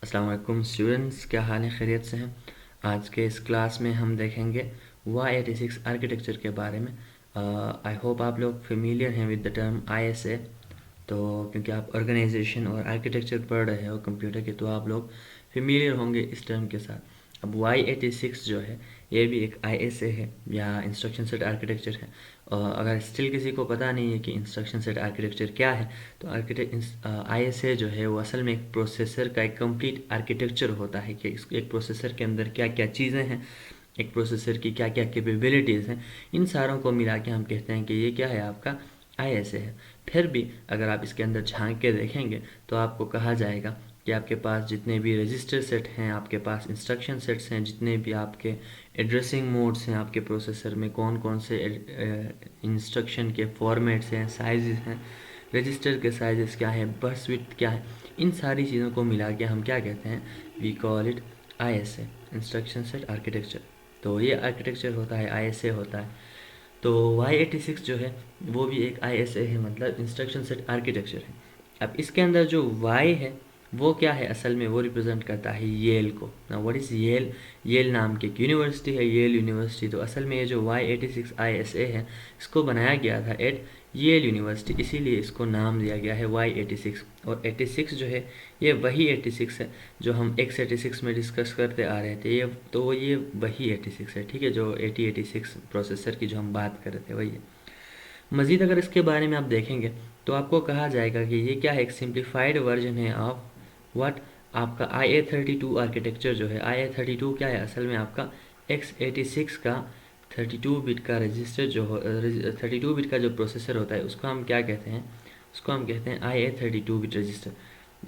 अस्सलाम वालेकुम स्टूडेंट्स, क्या हाल है? खैरियत से हैं? आज के इस क्लास में हम देखेंगे Y86 आर्किटेक्चर के बारे में। आई होप आप लोग फेमिलियर हैं विद द टर्म ISA। तो क्योंकि आप ऑर्गेनाइजेशन और आर्किटेक्चर पढ़ रहे हो कंप्यूटर के, तो आप लोग फेमिलियर होंगे इस टर्म के साथ। अब Y86 जो है ये भी एक ISA है या इंस्ट्रक्शन सेट आर्किटेक्चर है। अगर स्टिल किसी को पता नहीं है कि इंस्ट्रक्शन सेट आर्किटेक्चर क्या है, तो ISA जो है वो असल में एक प्रोसेसर का एक कंप्लीट आर्किटेक्चर होता है कि एक प्रोसेसर के अंदर क्या क्या चीज़ें हैं, एक प्रोसेसर की क्या क्या कैपेबिलिटीज़ हैं। इन सारों को मिला के हम कहते हैं कि ये क्या है, आपका ISA है। फिर भी अगर आप इसके अंदर झांक के देखेंगे तो आपको कहा जाएगा कि आपके पास जितने भी रजिस्टर सेट हैं, आपके पास इंस्ट्रक्शन सेट्स हैं, जितने भी आपके एड्रेसिंग मोड्स हैं आपके प्रोसेसर में, कौन कौन से इंस्ट्रक्शन के फॉर्मेट्स हैं, साइजेस हैं, रजिस्टर के साइजेस क्या है, बस विड्थ क्या है, इन सारी चीज़ों को मिला के हम क्या कहते हैं, we call it ISA, instruction set architecture. तो ये आर्किटेक्चर होता है, ISA होता है। तो Y86 जो है वो भी एक ISA है, मतलब इंस्ट्रक्शन सेट आर्किटेक्चर है। अब इसके अंदर जो Y है वो क्या है, असल में वो रिप्रेजेंट करता है येल को ना। What is L? येल नाम की एक यूनिवर्सिटी है, येल यूनिवर्सिटी। तो असल में ये जो Y86 ISA है इसको बनाया गया था एट येल यूनिवर्सिटी, इसीलिए इसको नाम दिया गया है Y86। और 86 जो है ये वही 86 है जो हम x86 में डिस्कस करते आ रहे थे। ये वही 86 है, ठीक है, जो 8086 प्रोसेसर की जो हम बात कर रहे थे वही है। मज़ीद अगर इसके बारे में आप देखेंगे तो आपको कहा जाएगा कि ये क्या है, एक सिंप्लीफाइड वर्जन है ऑफ व्हाट, आपका IA32 आर्किटेक्चर जो है। IA32 क्या है, असल में आपका x86 का 32 बिट का रजिस्टर जो हो, 32 बिट का जो प्रोसेसर होता है उसको हम क्या कहते हैं, उसको हम कहते हैं IA32 bit register,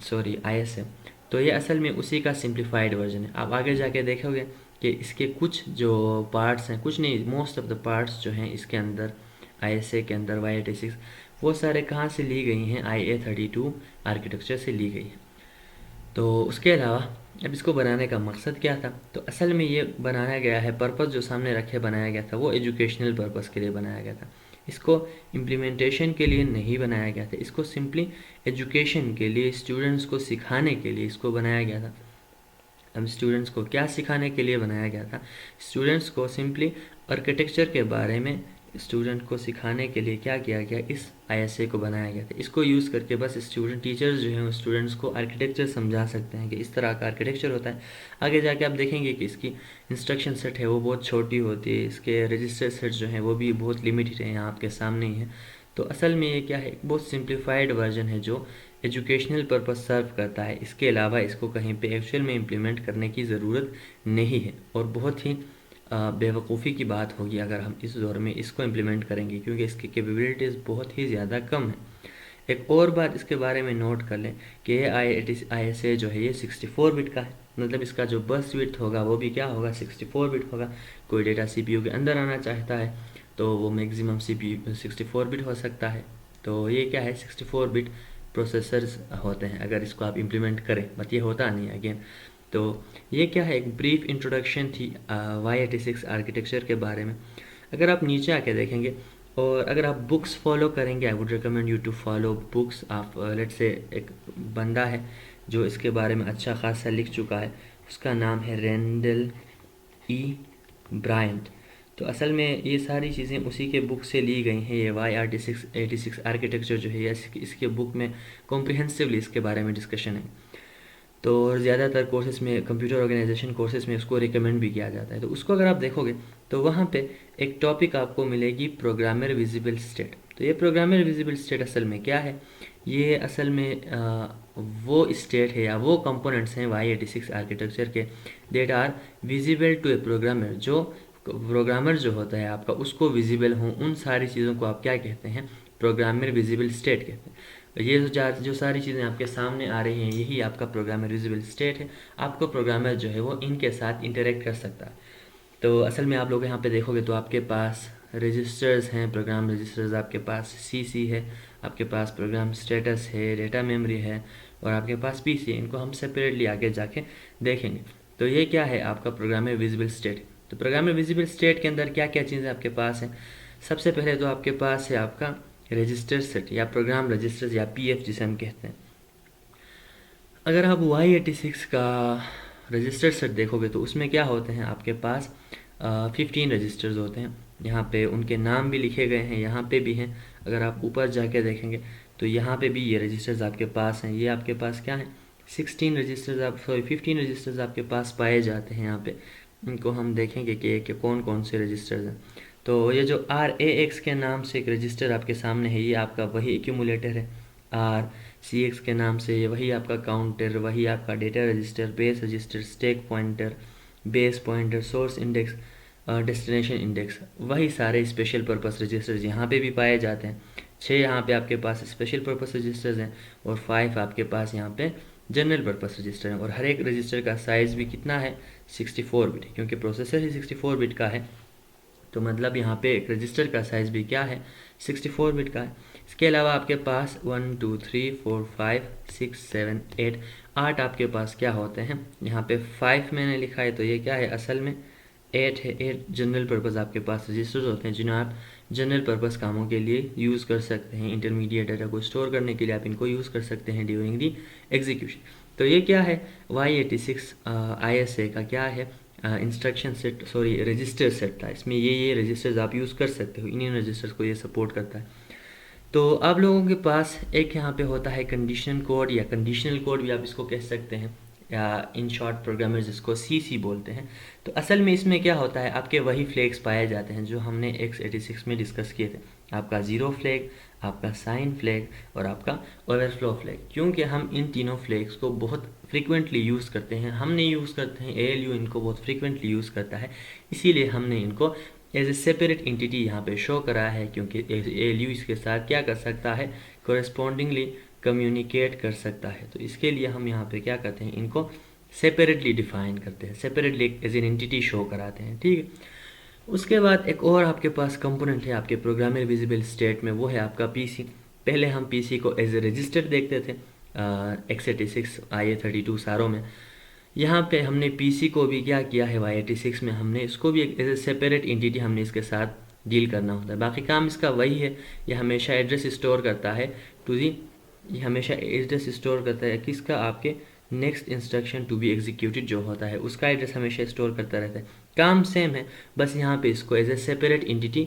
sorry ISA। तो ये असल में उसी का सिंप्लीफाइड वर्जन है। आप आगे जाके देखोगे कि इसके कुछ जो पार्ट्स हैं, कुछ नहीं, मोस्ट ऑफ द पार्ट्स जो हैं इसके अंदर ISA के अंदर Y86, वो सारे कहाँ से ली गई हैं, IA32 आर्किटेक्चर से ली गई है। तो उसके अलावा अब इसको बनाने का मकसद क्या था, तो असल में ये बनाया गया है, पर्पस जो सामने रखे बनाया गया था वो एजुकेशनल पर्पस के लिए बनाया गया था। इसको इम्प्लीमेंटेशन के लिए नहीं बनाया गया था, इसको सिंपली एजुकेशन के लिए, स्टूडेंट्स को सिखाने के लिए इसको बनाया गया था। अब स्टूडेंट्स को क्या सिखाने के लिए बनाया गया था, स्टूडेंट्स को सिंपली आर्किटेक्चर के बारे में स्टूडेंट को सिखाने के लिए क्या किया गया, इस ISA को बनाया गया था। इसको यूज़ करके बस टीचर्स जो हैं स्टूडेंट्स को आर्किटेक्चर समझा सकते हैं कि इस तरह का आर्किटेक्चर होता है। आगे जाके आप देखेंगे कि इसकी इंस्ट्रक्शन सेट है वो बहुत छोटी होती है, इसके रजिस्टर सेट जो हैं वो भी बहुत लिमिटेड है, यहाँ आपके सामने ही है। तो असल में ये क्या है, एक बहुत सिंप्लीफाइड वर्जन है जो एजुकेशनल पर्पस सर्व करता है। इसके अलावा इसको कहीं पे एक्चुअल में इम्प्लीमेंट करने की ज़रूरत नहीं है, और बहुत ही बेवकूफ़ी की बात होगी अगर हम इस दौर में इसको इम्प्लीमेंट करेंगे, क्योंकि इसकी कैपेबिलिटीज़ बहुत ही ज़्यादा कम है। एक और बात इसके बारे में नोट कर लें कि ये ISA जो है ये 64 बिट का है, मतलब इसका जो बस विड्थ होगा वो भी क्या होगा, 64 बिट होगा। कोई डेटा CPU के अंदर आना चाहता है तो वो मैक्सिमम CPU 64 बिट हो सकता है। तो ये क्या है, 64 बिट प्रोसेसर्स होते हैं अगर इसको आप इम्प्लीमेंट करें, बट ये होता नहीं अगेन। तो ये क्या है, एक ब्रीफ इंट्रोडक्शन थी Y86 आर्किटेक्चर के बारे में। अगर आप नीचे आके देखेंगे और अगर आप बुक्स फॉलो करेंगे, I would recommend you to follow books. आप लेट से एक बंदा है जो इसके बारे में अच्छा खासा लिख चुका है, उसका नाम है रेंडल E ब्रायंट। तो असल में ये सारी चीज़ें उसी के बुक से ली गई हैं। ये Y86 आर्किटेक्चर जो है ये इसके बुक में कॉम्प्रिहेंसिवली इसके बारे में डिस्कशन है। तो ज़्यादातर कोर्सेज़ में, कंप्यूटर ऑर्गेनाइजेशन कोर्सेज़ में उसको रिकमेंड भी किया जाता है। तो उसको अगर आप देखोगे तो वहाँ पे एक टॉपिक आपको मिलेगी, प्रोग्रामर विजिबल स्टेट। तो ये प्रोग्रामर विजिबल स्टेट असल में क्या है, ये असल में वो स्टेट है या वो कंपोनेंट्स हैं Y86 आर्किटेक्चर के that are visible to a programmer. जो प्रोग्रामर जो होता है आपका उसको विजिबल हों, उन सारी चीज़ों को आप क्या कहते हैं, प्रोग्रामर विजिबल स्टेट कहते हैं। ये जो सारी चीज़ें आपके सामने आ रही हैं यही आपका प्रोग्रामर विजिबल स्टेट है। आपको प्रोग्रामर जो है वो इनके साथ इंटरेक्ट कर सकता है। तो असल में आप लोग यहाँ पे देखोगे तो आपके पास रजिस्टर्स हैं, प्रोग्राम रजिस्टर्स, आपके पास CC है, आपके पास प्रोग्राम स्टेटस है, डेटा मेमोरी है, और आपके पास PC है। इनको हम सेपरेटली आगे जाके देखेंगे। तो ये क्या है, आपका प्रोग्रामर विजिबल स्टेट। तो प्रोग्रामर विजिबल स्टेट के अंदर क्या क्या चीज़ें आपके पास हैं, सबसे पहले तो आपके पास है आपका रजिस्टर सेट या प्रोग्राम रजिस्टर्स या PF जिसे हम कहते हैं। अगर आप Y86 का रजिस्टर सेट देखोगे तो उसमें क्या होते हैं, आपके पास 15 रजिस्टर्स होते हैं। यहाँ पे उनके नाम भी लिखे गए हैं, यहाँ पे भी हैं। अगर आप ऊपर जाके देखेंगे तो यहाँ पे भी ये रजिस्टर्स आपके पास हैं। ये आपके पास क्या है, 15 रजिस्टर्स आपके पास पाए जाते हैं यहाँ पे। इनको हम देखेंगे कि कौन कौन से रजिस्टर्स हैं। तो ये जो RAX के नाम से एक रजिस्टर आपके सामने है, ये आपका वही एक्यूमुलेटर है। RCX के नाम से ये वही आपका काउंटर, वही आपका data register, base register, stack pointer, base pointer, source index, destination index, वही सारे स्पेशल पर्पस रजिस्टर्स यहाँ पे भी पाए जाते हैं। 6 यहाँ पे आपके पास स्पेशल पर्पस रजिस्टर्स हैं और 5 आपके पास यहाँ पे जनरल पर्पस रजिस्टर हैं। और हर एक रजिस्टर का साइज़ भी कितना है, 64 बिट, क्योंकि प्रोसेसर ही 64 बिट का है। तो मतलब यहाँ पे एक रजिस्टर का साइज़ भी क्या है, 64 बिट का है। इसके अलावा आपके पास 1 2 3 4 5 6 7 8 8 आपके पास क्या होते हैं, यहाँ पे 5 मैंने लिखा है तो ये क्या है, असल में 8 है। 8 जनरल पर्पज़ आपके पास रजिस्टर्स होते हैं जिन्हें आप जनरल पर्पज़ कामों के लिए यूज़ कर सकते हैं। इंटरमीडिएट डाटा को स्टोर करने के लिए आप इनको यूज़ कर सकते हैं ड्यूरिंग दी एग्जीक्यूशन। तो ये क्या है, Y86 ISA का क्या है, instruction set, sorry register set था। इसमें ये रजिस्टर्स आप यूज़ कर सकते हो, इन्हीं रजिस्टर्स को ये सपोर्ट करता है। तो आप लोगों के पास एक यहाँ पे होता है कंडीशन कोड, या कंडीशनल कोड भी आप इसको कह सकते हैं, या इन शॉर्ट प्रोग्रामर्स जिसको CC बोलते हैं। तो असल में इसमें क्या होता है, आपके वही फ्लैग्स पाए जाते हैं जो हमने x86 में डिस्कस किए थे। आपका ज़ीरो फ्लैग, आपका साइन फ्लैग और आपका ओवरफ्लो फ्लैग। क्योंकि हम इन तीनों फ्लैग्स को बहुत फ्रीक्वेंटली यूज़ करते हैं, हम नहीं यूज़ करते हैं, ALU इनको बहुत फ्रीक्वेंटली यूज़ करता है, इसीलिए हमने इनको एज ए सेपरेट एंटिटी यहाँ पे शो करा है। क्योंकि ALU इसके साथ क्या कर सकता है, कोरेस्पॉन्डिंगली कम्युनिकेट कर सकता है। तो इसके लिए हम यहाँ पे क्या करते हैं, इनको सेपरेटली डिफाइन करते हैं, separately as an entity show कराते हैं, ठीक है। उसके बाद एक और आपके पास कंपोनेंट है आपके प्रोग्रामर विजिबल स्टेट में, वो है आपका PC। पहले हम PC को एज ए रजिस्टर देखते थे x86 IA32 सारों में। यहाँ पे हमने PC को भी क्या किया है, Y86 में हमने इसको भी एक एज ए सेपरेट एंटिटी हमने इसके साथ डील करना होता है। बाकी काम इसका वही है, ये हमेशा एड्रेस स्टोर करता है टू दी, ये हमेशा एड्रेस स्टोर करता है किसका, आपके next instruction to be executed जो होता है उसका एड्रेस हमेशा स्टोर करता रहता है। काम सेम है, बस यहाँ पे इसको एज ए सेपरेट एंटिटी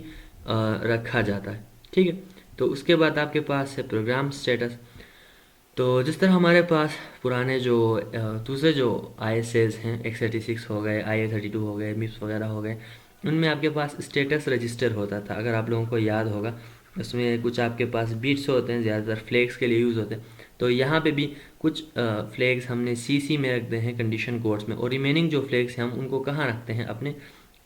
रखा जाता है, ठीक है। तो उसके बाद आपके पास है प्रोग्राम स्टेटस। तो जिस तरह हमारे पास पुराने जो दूसरे जो ISAs हैं, x86 हो गए, IA32 हो गए, MIPS वगैरह हो गए, उनमें आपके पास स्टेटस रजिस्टर होता था। अगर आप लोगों को याद होगा, उसमें कुछ आपके पास बीट्स होते हैं, ज़्यादातर फ्लैग्स के लिए यूज़ होते हैं। तो यहाँ पे भी कुछ फ्लैग्स हमने CC में रखते हैं कंडीशन कोड्स में, और रिमेनिंग जो फ्लैग्स हैं हम उनको कहाँ रखते हैं, अपने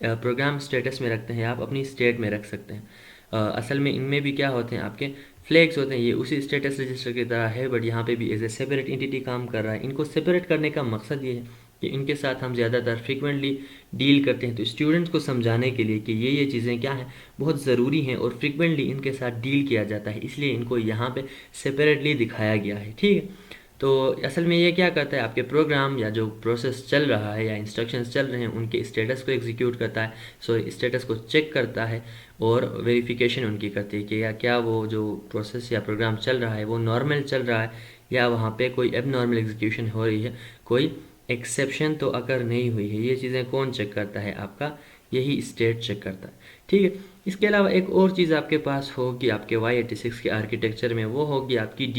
प्रोग्राम स्टेटस में रखते हैं, आप अपनी स्टेट में रख सकते हैं। असल में इनमें भी क्या होते हैं, आपके फ्लैग्स होते हैं, ये उसी स्टेटस रजिस्टर की तरह है, बट यहाँ पे भी एज ए सेपरेट एंटिटी काम कर रहा है। इनको सेपरेट करने का मकसद ये है कि इनके साथ हम ज़्यादातर फ्रीक्वेंटली डील करते हैं। तो स्टूडेंट्स को समझाने के लिए कि ये चीज़ें क्या हैं, बहुत ज़रूरी हैं और फ्रीक्वेंटली इनके साथ डील किया जाता है, इसलिए इनको यहाँ पे सेपरेटली दिखाया गया है, ठीक है। तो असल में ये क्या करता है, आपके प्रोग्राम या जो प्रोसेस चल रहा है या इंस्ट्रक्शंस चल रहे हैं उनके स्टेटस को एग्जीक्यूट करता है, सॉरी स्टेटस को चेक करता है और वेरिफिकेशन उनकी करती है कि या क्या वो जो प्रोसेस या प्रोग्राम चल रहा है वो नॉर्मल चल रहा है या वहाँ पे कोई एबनॉर्मल एग्जीक्यूशन हो रही है, कोई एक्सेप्शन तो अगर नहीं हुई है। ये चीज़ें कौन चेक करता है, आपका यही स्टेट चेक करता है, ठीक है। इसके अलावा एक और चीज़ आपके पास होगी आपके Y86 के आर्किटेक्चर में, वो होगी आपकी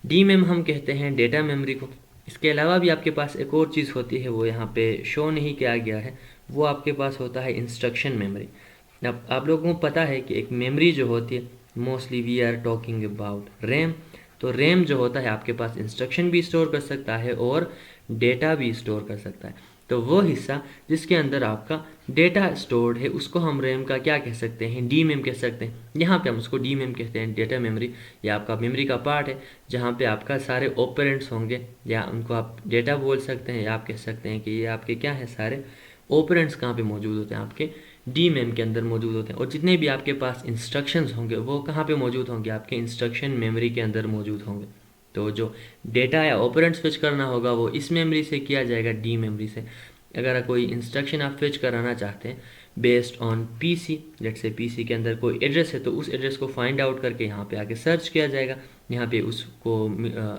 DMEM हम कहते हैं डेटा मेमोरी को। इसके अलावा भी आपके पास एक और चीज़ होती है, वो यहाँ पे शो नहीं किया गया है, वो आपके पास होता है इंस्ट्रक्शन मेमोरी। अब आप लोगों को पता है कि एक मेमोरी जो होती है, mostly we are talking about RAM. तो रैम जो होता है आपके पास इंस्ट्रक्शन भी स्टोर कर सकता है और डेटा भी स्टोर कर सकता है। तो वो हिस्सा जिसके अंदर आपका डेटा स्टोर्ड है उसको हम रैम का क्या कह सकते हैं, DMEM कह सकते हैं। यहाँ पे हम उसको DMEM कहते हैं, डेटा मेमोरी। या आपका मेमोरी का पार्ट है जहाँ पे आपका सारे ऑपरेंड्स होंगे, या उनको आप डेटा बोल सकते हैं, या आप कह सकते हैं कि ये आपके क्या है, सारे ऑपरेंड्स कहाँ पे मौजूद होते हैं, आपके DMEM के अंदर मौजूद होते हैं। और जितने भी आपके पास इंस्ट्रक्शंस होंगे वो कहाँ पे मौजूद होंगे, आपके इंस्ट्रक्शन मेमोरी के अंदर मौजूद होंगे। तो जो डेटा या ऑपरेंड स्विच करना होगा वो इस मेमोरी से किया जाएगा, D मेमोरी से। अगर कोई इंस्ट्रक्शन आप फेच कराना चाहते हैं based on PC, let's say PC के अंदर कोई एड्रेस है तो उस एड्रेस को फाइंड आउट करके यहाँ पे आके सर्च किया जाएगा, यहाँ पे उसको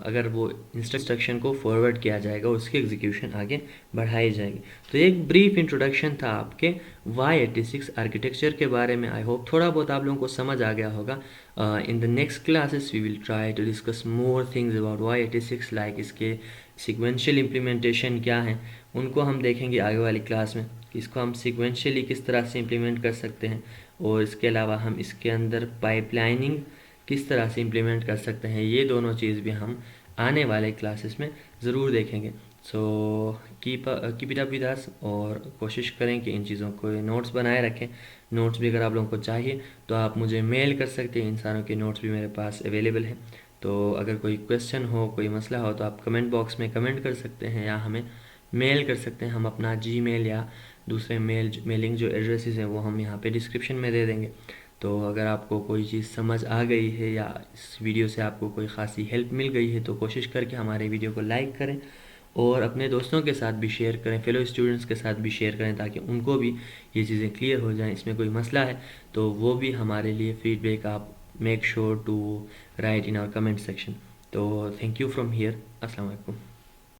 अगर वो इंस्ट्रक्शन को फॉरवर्ड किया जाएगा, उसकी एग्जीक्यूशन आगे बढ़ाई जाएगी। तो एक ब्रीफ इंट्रोडक्शन था आपके y86 आर्किटेक्चर के बारे में। आई होप थोड़ा बहुत आप लोगों को समझ आ गया होगा। In the next classes we will try to discuss more things about y86, like इसके सिक्वेंशियल इम्प्लीमेंटेशन क्या है उनको हम देखेंगे आगे वाली क्लास में, कि इसको हम सिक्वेंशियली किस तरह से इम्प्लीमेंट कर सकते हैं, और इसके अलावा हम इसके अंदर पाइपलाइनिंग किस तरह से इम्प्लीमेंट कर सकते हैं। ये दोनों चीज़ भी हम आने वाले क्लासेस में ज़रूर देखेंगे। So keep it up with us, और कोशिश करें कि इन चीज़ों को नोट्स बनाए रखें। नोट्स भी अगर आप लोगों को चाहिए तो आप मुझे मेल कर सकते हैं, इन सारों के नोट्स भी मेरे पास अवेलेबल हैं। तो अगर कोई क्वेश्चन हो, कोई मसला हो तो आप कमेंट बॉक्स में कमेंट कर सकते हैं या हमें मेल कर सकते हैं। हम अपना जीमेल या दूसरे मेलिंग जो एड्रेसेस हैं वो हम यहाँ पे डिस्क्रिप्शन में दे देंगे। तो अगर आपको कोई चीज़ समझ आ गई है या इस वीडियो से आपको कोई ख़ासी हेल्प मिल गई है तो कोशिश करके हमारे वीडियो को लाइक करें और अपने दोस्तों के साथ भी शेयर करें, फेलो स्टूडेंट्स के साथ भी शेयर करें, ताकि उनको भी ये चीज़ें क्लियर हो जाएं। इसमें कोई मसला है तो वो भी हमारे लिए फीडबैक आप make sure to write in our comment section. तो थैंक यू फ्रॉम हियर। अस्सलाम वालेकुम।